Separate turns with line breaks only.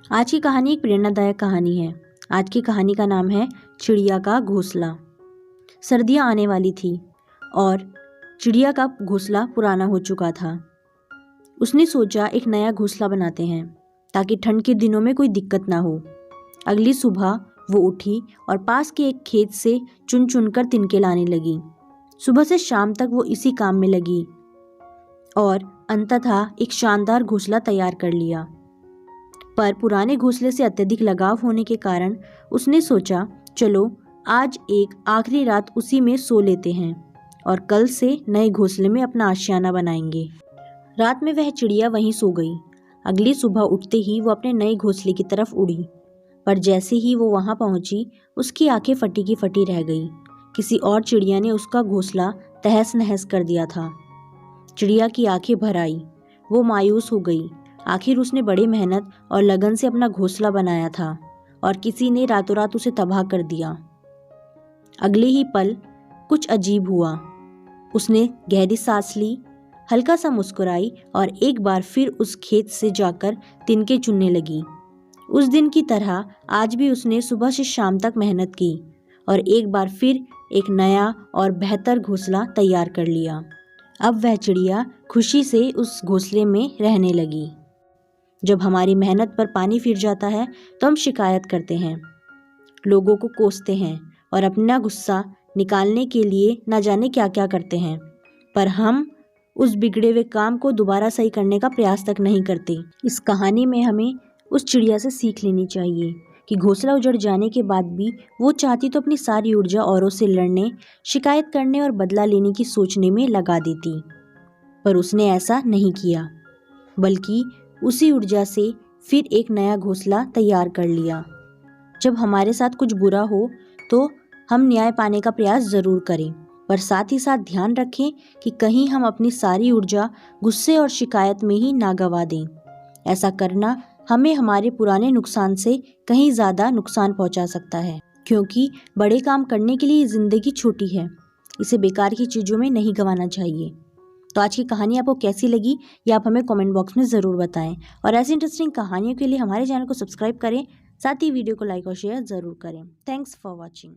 आज की कहानी एक प्रेरणादायक कहानी है। आज की कहानी का नाम है चिड़िया का घोंसला। सर्दियाँ आने वाली थी और चिड़िया का घोंसला पुराना हो चुका था। उसने सोचा एक नया घोंसला बनाते हैं ताकि ठंड के दिनों में कोई दिक्कत ना हो। अगली सुबह वो उठी और पास के एक खेत से चुन चुनकर तिनके लाने लगी। सुबह से शाम तक वो इसी काम में लगी और अंततः एक शानदार घोंसला तैयार कर लिया। पर पुराने घोंसले से अत्यधिक लगाव होने के कारण उसने सोचा, चलो आज एक आखिरी रात उसी में सो लेते हैं और कल से नए घोंसले में अपना आशियाना बनाएंगे। रात में वह चिड़िया वहीं सो गई। अगली सुबह उठते ही वो अपने नए घोंसले की तरफ उड़ी, पर जैसे ही वो वहां पहुंची उसकी आंखें फटी की फटी रह गई। किसी और चिड़िया ने उसका घोंसला तहस नहस कर दिया था। चिड़िया की आंखें भर आई। वो मायूस हो गई। आखिर उसने बड़ी मेहनत और लगन से अपना घोंसला बनाया था और किसी ने रातों रात उसे तबाह कर दिया। अगले ही पल कुछ अजीब हुआ। उसने गहरी सांस ली, हल्का सा मुस्कुराई और एक बार फिर उस खेत से जाकर तिनके चुनने लगी। उस दिन की तरह आज भी उसने सुबह से शाम तक मेहनत की और एक बार फिर एक नया और बेहतर घोंसला तैयार कर लिया। अब वह चिड़िया खुशी से उस घोंसले में रहने लगी। जब हमारी मेहनत पर पानी फिर जाता है तो हम शिकायत करते हैं, लोगों को कोसते हैं और अपना गुस्सा निकालने के लिए न जाने क्या क्या करते हैं, पर हम उस बिगड़े हुए काम को दोबारा सही करने का प्रयास तक नहीं करते। इस कहानी में हमें उस चिड़िया से सीख लेनी चाहिए कि घोंसला उजड़ जाने के बाद भी वो चाहती तो अपनी सारी ऊर्जा औरों से लड़ने, शिकायत करने और बदला लेने की सोचने में लगा देती, पर उसने ऐसा नहीं किया, बल्कि उसी ऊर्जा से फिर एक नया घोंसला तैयार कर लिया। जब हमारे साथ कुछ बुरा हो तो हम न्याय पाने का प्रयास ज़रूर करें, पर साथ ही साथ ध्यान रखें कि कहीं हम अपनी सारी ऊर्जा गुस्से और शिकायत में ही ना गवा दें। ऐसा करना हमें हमारे पुराने नुकसान से कहीं ज़्यादा नुकसान पहुंचा सकता है, क्योंकि बड़े काम करने के लिए ज़िंदगी छोटी है। इसे बेकार की चीज़ों में नहीं गंवाना चाहिए। तो आज की कहानी आपको कैसी लगी ये आप हमें कमेंट बॉक्स में ज़रूर बताएं और ऐसी इंटरेस्टिंग कहानियों के लिए हमारे चैनल को सब्सक्राइब करें, साथ ही वीडियो को लाइक और शेयर ज़रूर करें। Thanks for watching.